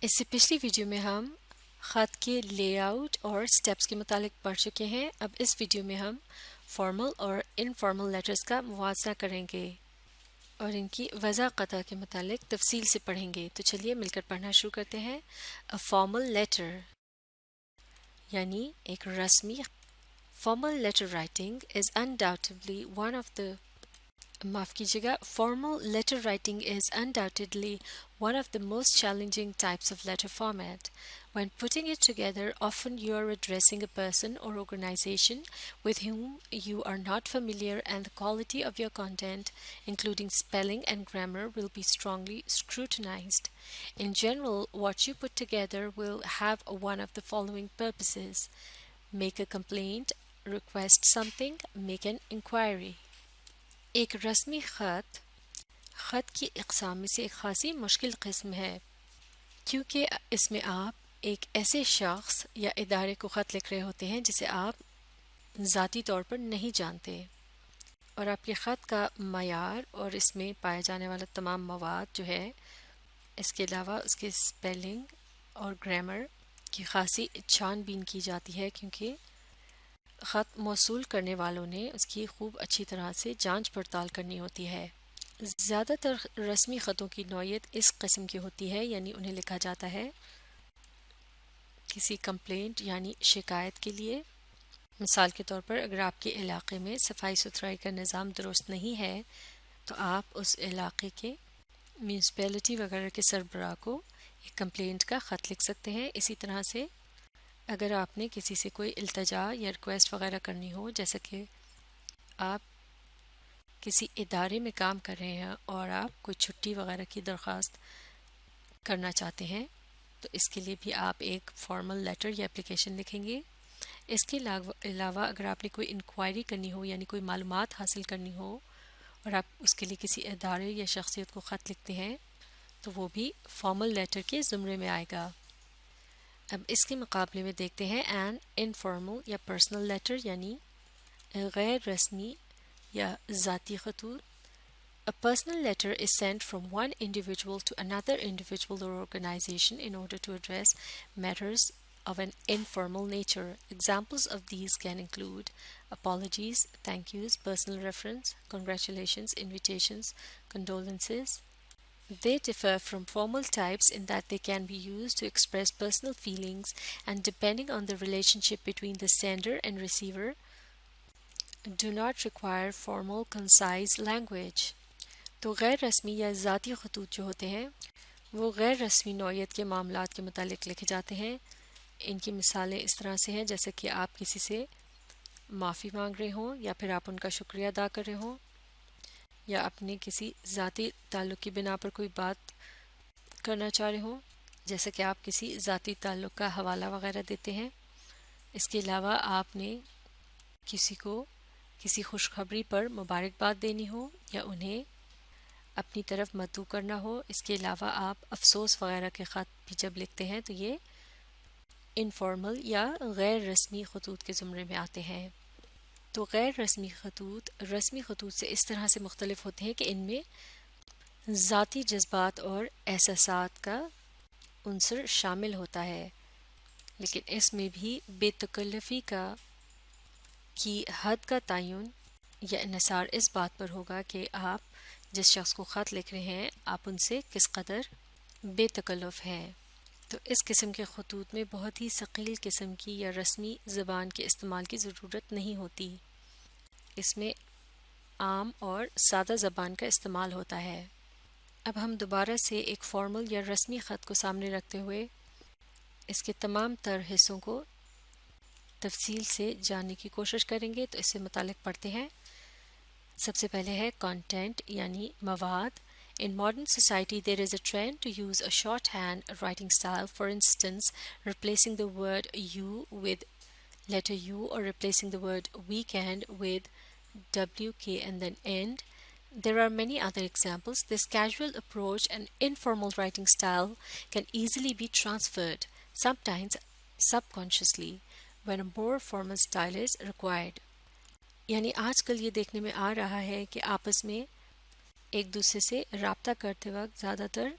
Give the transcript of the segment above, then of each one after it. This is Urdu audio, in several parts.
اس سے پچھلی ویڈیو میں ہم خط کے لے آؤٹ اور سٹیپس کے متعلق پڑھ چکے ہیں۔ اب اس ویڈیو میں ہم فارمل اور انفارمل لیٹرز کا موازنہ کریں گے اور ان کی وضع قطع کے متعلق تفصیل سے پڑھیں گے۔ تو چلیے مل کر پڑھنا شروع کرتے ہیں۔ A formal letter یعنی ایک رسمی formal letter writing is undoubtedly one of the معاف کیجیے گا formal letter writing is undoubtedly one of the most challenging types of letter format. When putting it together, often you are addressing a person or organization with whom you are not familiar, and the quality of your content, including spelling and grammar, will be strongly scrutinized. In general, what you put together will have one of the following purposes: make a complaint, request something, make an inquiry. ایک رسمی خط کی اقسام میں سے ایک خاصی مشکل قسم ہے، کیونکہ اس میں آپ ایک ایسے شخص یا ادارے کو خط لکھ رہے ہوتے ہیں جسے آپ ذاتی طور پر نہیں جانتے، اور آپ کے خط کا معیار اور اس میں پائے جانے والا تمام مواد جو ہے، اس کے علاوہ اس کے سپیلنگ اور گرامر کی خاصی چھان بین کی جاتی ہے، کیونکہ خط موصول کرنے والوں نے اس کی خوب اچھی طرح سے جانچ پڑتال کرنی ہوتی ہے۔ زیادہ تر رسمی خطوں کی نوعیت اس قسم کی ہوتی ہے، یعنی انہیں لکھا جاتا ہے کسی کمپلینٹ یعنی شکایت کے لیے۔ مثال کے طور پر اگر آپ کے علاقے میں صفائی ستھرائی کا نظام درست نہیں ہے تو آپ اس علاقے کے میونسپیلٹی وغیرہ کے سربراہ کو ایک کمپلینٹ کا خط لکھ سکتے ہیں۔ اسی طرح سے اگر آپ نے کسی سے کوئی التجا یا ریکویسٹ وغیرہ کرنی ہو، جیسا کہ آپ کسی ادارے میں کام کر رہے ہیں اور آپ کوئی چھٹی وغیرہ کی درخواست کرنا چاہتے ہیں، تو اس کے لیے بھی آپ ایک فارمل لیٹر یا اپلیکیشن لکھیں گے۔ اس کے علاوہ اگر آپ نے کوئی انکوائری کرنی ہو، یعنی کوئی معلومات حاصل کرنی ہو، اور آپ اس کے لیے کسی ادارے یا شخصیت کو خط لکھتے ہیں، تو وہ بھی فارمل لیٹر کے زمرے میں آئے گا۔ اب اس کے مقابلے میں دیکھتے ہیں این انفارمل یا پرسنل لیٹر، یعنی غیر رسمی یا ذاتی خطوط۔ A personal letter is sent from one individual to another individual or organization in order to address matters of an informal nature. Examples of these can include apologies, thank yous, personal reference, congratulations, invitations, condolences. They differ from formal types in that they can be used to express personal feelings, and depending on the relationship between the sender and receiver, do not require formal concise language. تو غیر رسمی یا ذاتی خطوط جو ہوتے ہیں وہ غیر رسمی نوعیت کے معاملات کے متعلق لکھے جاتے ہیں۔ ان کی مثالیں اس طرح سے ہیں جیسے کہ آپ کسی سے معافی مانگ رہے ہوں، یا پھر آپ ان کا شکریہ ادا کر رہے ہوں، یا اپنے کسی ذاتی تعلق کی بنا پر کوئی بات کرنا چاہ رہے ہوں، جیسے کہ آپ کسی ذاتی تعلق کا حوالہ وغیرہ دیتے ہیں۔ اس کے علاوہ آپ نے کسی کو کسی خوشخبری پر مبارکباد دینی ہو یا انہیں اپنی طرف مدعو کرنا ہو۔ اس کے علاوہ آپ افسوس وغیرہ کے خط بھی جب لکھتے ہیں تو یہ انفارمل یا غیر رسمی خطوط کے زمرے میں آتے ہیں۔ تو غیر رسمی خطوط رسمی خطوط سے اس طرح سے مختلف ہوتے ہیں کہ ان میں ذاتی جذبات اور احساسات کا عنصر شامل ہوتا ہے، لیکن اس میں بھی بے تکلفی کی حد کا تعین یا انحصار اس بات پر ہوگا کہ آپ جس شخص کو خط لکھ رہے ہیں آپ ان سے کس قدر بے تکلف ہیں۔ تو اس قسم کے خطوط میں بہت ہی ثقیل قسم کی یا رسمی زبان کے استعمال کی ضرورت نہیں ہوتی، اس میں عام اور سادہ زبان کا استعمال ہوتا ہے۔ اب ہم دوبارہ سے ایک فارمل یا رسمی خط کو سامنے رکھتے ہوئے اس کے تمام تر حصوں کو تفصیل سے جاننے کی کوشش کریں گے۔ تو اس سے متعلق پڑھتے ہیں۔ سب سے پہلے ہے کانٹینٹ یعنی مواد۔ In modern society there is a trend to use a shorthand writing style, for instance replacing the word you with letter U or replacing the word weekend with WK and then end. There are many other examples. This casual approach and informal writing style can easily be transferred, sometimes subconsciously, when a more formal style is required. یعنی آج کل یہ دیکھنے میں آ رہا ہے کہ آپس میں ایک دوسرے سے رابطہ کرتے وقت زیادہ تر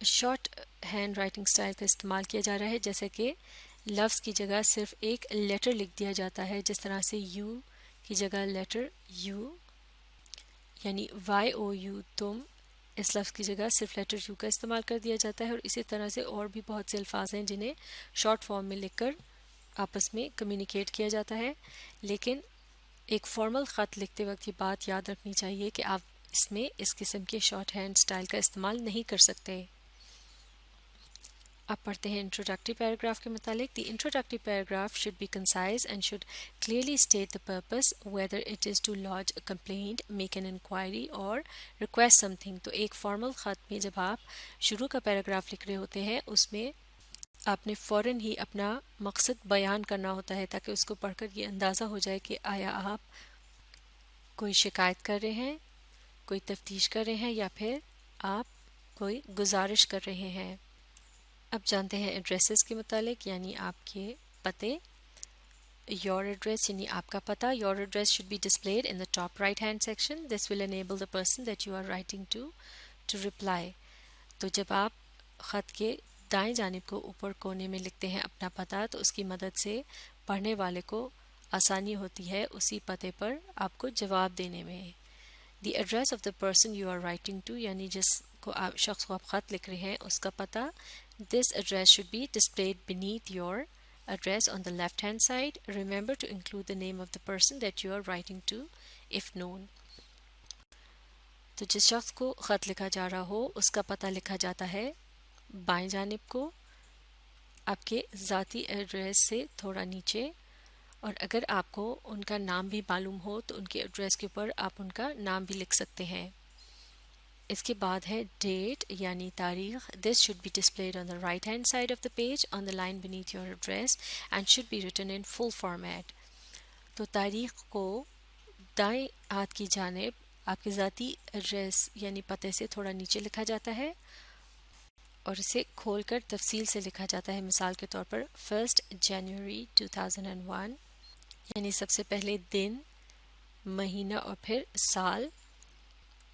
شارٹ ہینڈ رائٹنگ سٹائل کا استعمال کیا جا رہا ہے، جیسے کہ لفظ کی جگہ صرف ایک لیٹر لکھ دیا جاتا ہے، جس طرح سے یو کی جگہ لیٹر یو، یعنی وائی او یو، تم، اس لفظ کی جگہ صرف لیٹر یو کا استعمال کر دیا جاتا ہے۔ اور اسی طرح سے اور بھی بہت سے الفاظ ہیں جنہیں شارٹ فارم میں لکھ کر آپس میں کمیونیکیٹ کیا جاتا ہے، لیکن ایک فارمل خط لکھتے وقت یہ بات یاد رکھنی چاہیے کہ آپ اس میں اس قسم کے شارٹ ہینڈ سٹائل کا استعمال نہیں کر سکتے۔ اب پڑھتے ہیں انٹروڈکٹری پیراگراف کے متعلق۔ The introductory paragraph should be concise and should clearly state the purpose whether it is to lodge a complaint, make an inquiry or request something. تو ایک فارمل خط میں جب آپ شروع کا پیراگراف لکھ رہے ہوتے ہیں، اس میں آپ نے فوراً ہی اپنا مقصد بیان کرنا ہوتا ہے تاکہ اس کو پڑھ کر یہ اندازہ ہو جائے کہ آیا آپ کوئی شکایت کر رہے ہیں، کوئی تفتیش کر رہے ہیں، یا پھر آپ کوئی گزارش کر رہے ہیں۔ اب جانتے ہیں ایڈریسز کے متعلق، یعنی آپ کے پتے۔ یور ایڈریس یعنی آپ کا پتہ۔ Your address should be displayed in the top right hand section, this will enable the person that you are writing to reply. تو جب آپ خط کے دائیں جانب کو اوپر کونے میں لکھتے ہیں اپنا پتہ، تو اس کی مدد سے پڑھنے والے کو آسانی ہوتی ہے اسی پتے پر آپ کو جواب دینے میں۔ The address of the person you are writing to, یعنی جس کو شخص کو آپ خط لکھ رہے ہیں اس کا پتہ۔ This address should be displayed beneath your address on the left hand side. Remember to include the name of the person that you are writing to if known. تو جس شخص کو خط لکھا جا رہا ہو اس کا پتہ لکھا جاتا ہے بائیں جانب کو، آپ کے ذاتی ایڈریس سے تھوڑا نیچے، اور اگر آپ کو ان کا نام بھی معلوم ہو تو ان کے ایڈریس کے اوپر آپ ان کا نام بھی لکھ سکتے ہیں۔ اس کے بعد ہے ڈیٹ یعنی تاریخ۔ This should be displayed on the right hand side of the page on the line beneath your address and should be written in full format. تو تاریخ کو دائیں ہاتھ کی جانب آپ کے ذاتی ایڈریس یعنی پتے سے تھوڑا نیچے لکھا جاتا ہے اور اسے کھول کر تفصیل سے لکھا جاتا ہے۔ مثال کے طور پر 1 جنوری 2001، یعنی سب سے پہلے دن، مہینہ اور پھر سال۔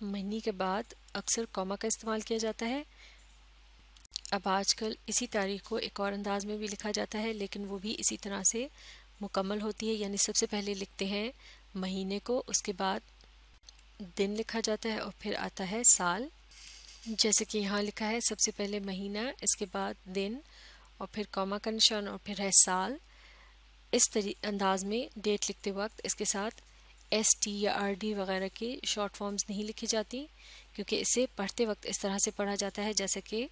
مہینے کے بعد اکثر کوما کا استعمال کیا جاتا ہے۔ اب آج کل اسی تاریخ کو ایک اور انداز میں بھی لکھا جاتا ہے، لیکن وہ بھی اسی طرح سے مکمل ہوتی ہے، یعنی سب سے پہلے لکھتے ہیں مہینے کو، اس کے بعد دن لکھا جاتا ہے اور پھر آتا ہے سال، جیسے کہ یہاں لکھا ہے سب سے پہلے مہینہ، اس کے بعد دن اور پھر کوما کا نشان اور پھر ہے سال۔ اس انداز میں ڈیٹ لکھتے وقت اس کے ساتھ ایس ٹی یا آر ڈی وغیرہ کی شارٹ فارمز نہیں لکھی جاتی، کیونکہ اسے پڑھتے وقت اس طرح سے پڑھا جاتا ہے جیسے کہ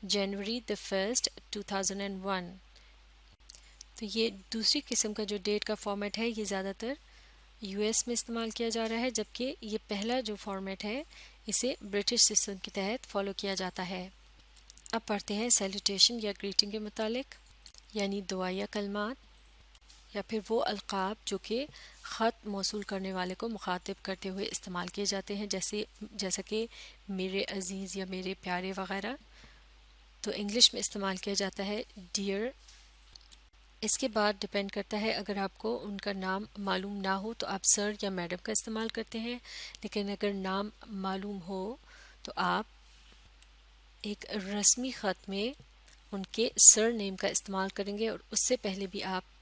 جنوری the 1st 2001۔ تو یہ دوسری قسم کا جو ڈیٹ کا فارمیٹ ہے یہ زیادہ تر یو ایس میں استعمال کیا جا رہا ہے، جبکہ یہ پہلا جو فارمیٹ ہے اسے برٹش سسٹم کے تحت فالو کیا جاتا ہے۔ اب پڑھتے ہیں سیلوٹیشن یا گریٹنگ کے متعلق، یعنی دعائیہ کلمات یا پھر وہ القاب جو کہ خط موصول کرنے والے کو مخاطب کرتے ہوئے استعمال کیے جاتے ہیں، جیسا کہ میرے عزیز یا میرے پیارے وغیرہ۔ تو انگلش میں استعمال کیا جاتا ہے ڈیئر۔ اس کے بعد ڈپینڈ کرتا ہے، اگر آپ کو ان کا نام معلوم نہ ہو تو آپ سر یا میڈم کا استعمال کرتے ہیں، لیکن اگر نام معلوم ہو تو آپ ایک رسمی خط میں ان کے سر نیم کا استعمال کریں گے، اور اس سے پہلے بھی آپ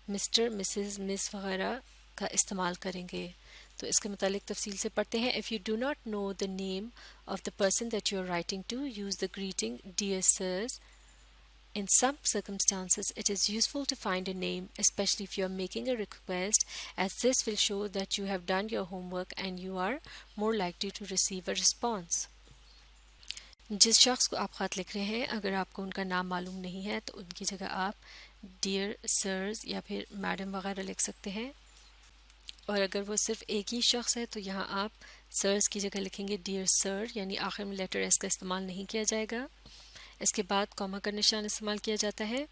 مسٹر، مسز، مس وغیرہ کا استعمال کریں گے۔ تو اس کے متعلق تفصیل سے پڑھتے ہیں۔ If you do not know the name of the person that you are writing to, use the greeting Dear Sirs. In some circumstances, it is useful to find a name, especially if you are making a request, as this will show that you have done your homework and you are more likely to receive a response. جس شخص کو آپ خط لکھ رہے ہیں اگر آپ کو ان کا نام معلوم نہیں ہے تو ان کی جگہ آپ ڈیئر سرز یا پھر میڈم وغیرہ لکھ سکتے ہیں، اور اگر وہ صرف ایک ہی شخص ہے تو یہاں آپ سرز کی جگہ لکھیں گے ڈیئر سر، یعنی آخر میں لیٹر ایس کا استعمال نہیں کیا جائے گا۔ اس کے بعد کوما کا نشان استعمال کیا جاتا ہے۔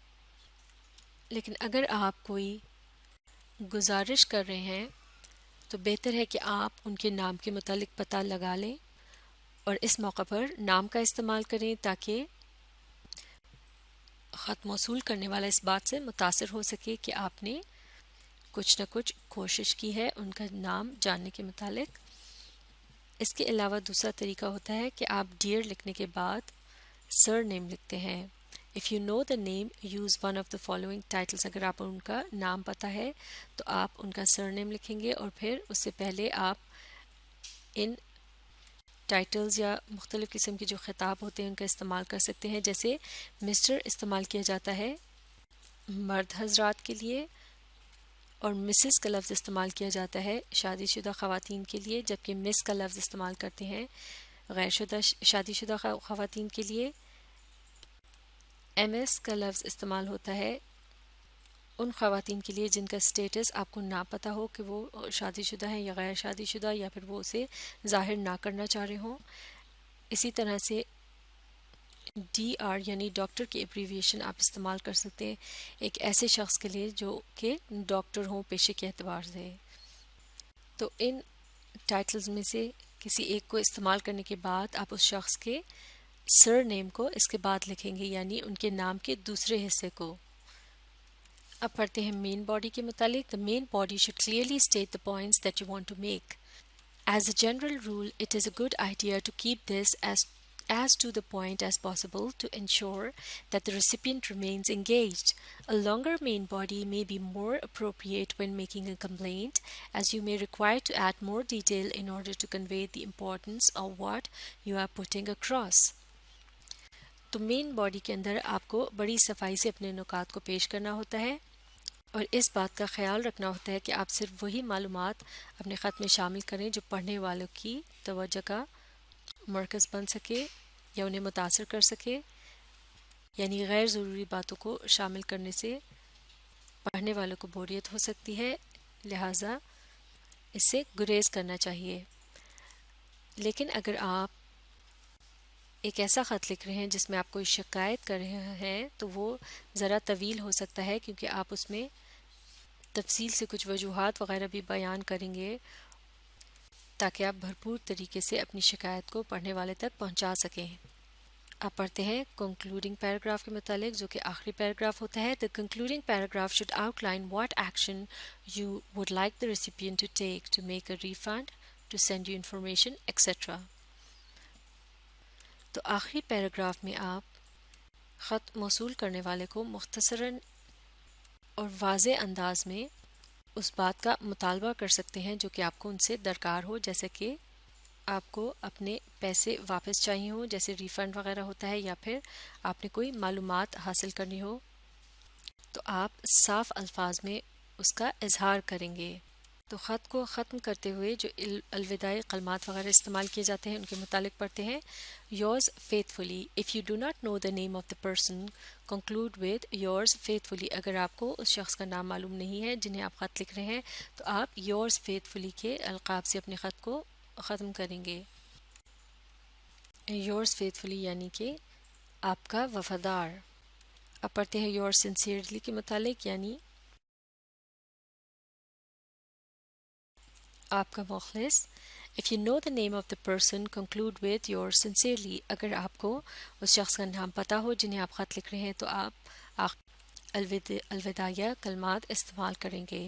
لیکن اگر آپ کوئی گزارش کر رہے ہیں تو بہتر ہے کہ آپ ان کے نام کے متعلق پتہ لگا لیں اور اس موقع پر نام کا استعمال کریں تاکہ خط موصول کرنے والا اس بات سے متاثر ہو سکے کہ آپ نے کچھ نہ کچھ کوشش کی ہے ان کا نام جاننے کے متعلق۔ اس کے علاوہ دوسرا طریقہ ہوتا ہے کہ آپ ڈیئر لکھنے کے بعد سر نیم لکھتے ہیں. If you know the name use one of the following titles. اگر آپ ان کا نام پتہ ہے تو آپ ان کا سر نیم لکھیں گے اور پھر اس سے پہلے آپ ان ٹائٹلز یا مختلف قسم کے جو خطاب ہوتے ہیں ان کا استعمال کر سکتے ہیں. جیسے مسٹر استعمال کیا جاتا ہے مرد حضرات کے لیے اور مسز کا لفظ استعمال کیا جاتا ہے شادی شدہ خواتین کے لیے، جبکہ مس کا لفظ استعمال کرتے ہیں غیر شادی شدہ خواتین کے لیے. ایم ایس کا لفظ استعمال ہوتا ہے ان خواتین کے لیے جن کا اسٹیٹس آپ کو نہ پتہ ہو کہ وہ شادی شدہ ہیں یا غیر شادی شدہ، یا پھر وہ اسے ظاہر نہ کرنا چاہ رہے ہوں. اسی طرح سے ڈی آر یعنی ڈاکٹر کی ایبریویشن آپ استعمال کر سکتے ہیں ایک ایسے شخص کے لیے جو کہ ڈاکٹر ہوں پیشے کے اعتبار سے. تو ان ٹائٹلز میں سے کسی ایک کو استعمال کرنے کے بعد آپ اس شخص کے سر نیم کو اس کے بعد لکھیں گے، یعنی ان کے نام کے دوسرے حصے کو. اب پڑھتے ہیں مین باڈی کے متعلق. The main body should clearly state the points that you want to make. As a general rule, it is a good idea to keep this as to the point as possible to ensure that the recipient remains engaged. A longer main body may be more appropriate when making a complaint, as you may require to add more detail in order to convey the importance of what you are putting across. تو مین باڈی کے اندر آپ کو بڑی صفائی سے اپنے نکات کو پیش کرنا ہوتا ہے اور اس بات کا خیال رکھنا ہوتا ہے کہ آپ صرف وہی معلومات اپنے خط میں شامل کریں جو پڑھنے والوں کی توجہ کا مرکز بن سکے یا انہیں متاثر کر سکے. یعنی غیر ضروری باتوں کو شامل کرنے سے پڑھنے والوں کو بوریت ہو سکتی ہے، لہٰذا اس سے گریز کرنا چاہیے. لیکن اگر آپ ایک ایسا خط لکھ رہے ہیں جس میں آپ کوئی شکایت کر رہے ہیں تو وہ ذرا طویل ہو سکتا ہے، کیونکہ آپ اس میں تفصیل سے کچھ وجوہات وغیرہ بھی بیان کریں گے تاکہ آپ بھرپور طریقے سے اپنی شکایت کو پڑھنے والے تک پہنچا سکیں. آپ پڑھتے ہیں کنکلوڈنگ پیراگراف کے متعلق جو کہ آخری پیراگراف ہوتا ہے. The concluding paragraph should outline what action you would like the recipient to take to make a refund, to send you information, etc. تو آخری پیراگراف میں آپ خط موصول کرنے والے کو مختصراً اور واضح انداز میں اس بات کا مطالبہ کر سکتے ہیں جو کہ آپ کو ان سے درکار ہو، جیسے کہ آپ کو اپنے پیسے واپس چاہیے ہوں، جیسے ریفنڈ وغیرہ ہوتا ہے، یا پھر آپ نے کوئی معلومات حاصل کرنی ہو تو آپ صاف الفاظ میں اس کا اظہار کریں گے. تو خط کو ختم کرتے ہوئے جو الوداعی کلمات وغیرہ استعمال کیے جاتے ہیں ان کے متعلق پڑھتے ہیں. Yours faithfully. If you do not know the name of the person, conclude with yours faithfully. اگر آپ کو اس شخص کا نام معلوم نہیں ہے جنہیں آپ خط لکھ رہے ہیں تو آپ yours faithfully کے القاب سے اپنے خط کو ختم کریں گے. yours faithfully یعنی کہ آپ کا وفادار. اب پڑھتے ہیں yours sincerely کے متعلق، یعنی آپ کا مخلص. If you know the name of the person, conclude with yours sincerely. اگر آپ کو اس شخص کا نام پتہ ہو جنہیں آپ خط لکھ رہے ہیں تو آپ الوداعیہ کلمات استعمال کریں گے.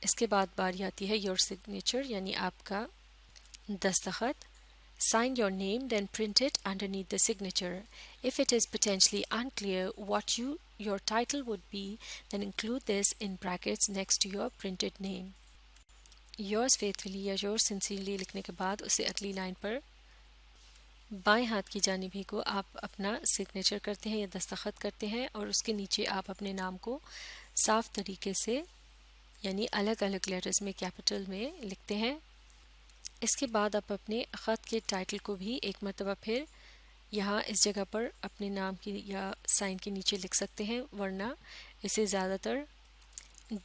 اس کے بعد باری آتی ہے your signature یعنی آپ کا دستخط. Sign your name, then print it underneath the signature. If it is potentially unclear what your title would be, then include this in brackets next to your printed name. Yours faithfully یا yours sincerely لکھنے کے بعد اسے اگلی لائن پر بائیں ہاتھ کی جانب ہی کو آپ اپنا سگنیچر کرتے ہیں یا دستخط کرتے ہیں اور اس کے نیچے آپ اپنے نام کو صاف طریقے سے یعنی الگ الگ لیٹرز میں کیپٹل میں لکھتے ہیں. اس کے بعد آپ اپنے خط کے ٹائٹل کو بھی ایک مرتبہ پھر یہاں اس جگہ پر اپنے نام کی یا سائن کے نیچے لکھ سکتے ہیں، ورنہ اسے زیادہ تر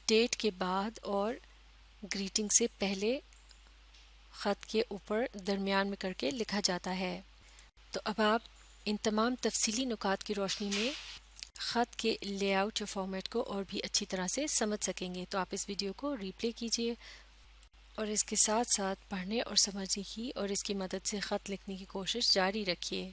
ڈیٹ کے بعد اور گریٹنگ سے پہلے خط کے اوپر درمیان میں کر کے لکھا جاتا ہے. تو اب آپ ان تمام تفصیلی نکات کی روشنی میں خط کے لے آؤٹ یا فارمیٹ کو اور بھی اچھی طرح سے سمجھ سکیں گے. تو آپ اس ویڈیو کو ری پلے کیجیے اور اس کے ساتھ ساتھ پڑھنے اور سمجھنے کی اور اس کی مدد سے خط لکھنے کی کوشش جاری رکھیے.